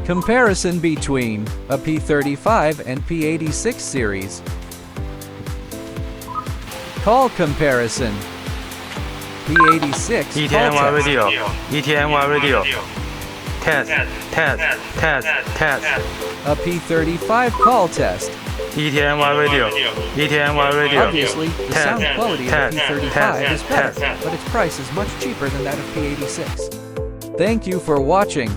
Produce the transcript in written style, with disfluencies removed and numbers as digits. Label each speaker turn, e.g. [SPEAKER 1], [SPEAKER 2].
[SPEAKER 1] Comparison between a P35 and P86 series. Call comparison. P86
[SPEAKER 2] ETNY
[SPEAKER 1] call test.
[SPEAKER 2] radio, ETNY radio. Test, test, test, test.
[SPEAKER 1] A P35 call test.
[SPEAKER 2] ETNY radio, ETNY radio.
[SPEAKER 1] Obviously, the sound quality of the P35 is better, but its price is much cheaper than that of P86. Thank you for watching.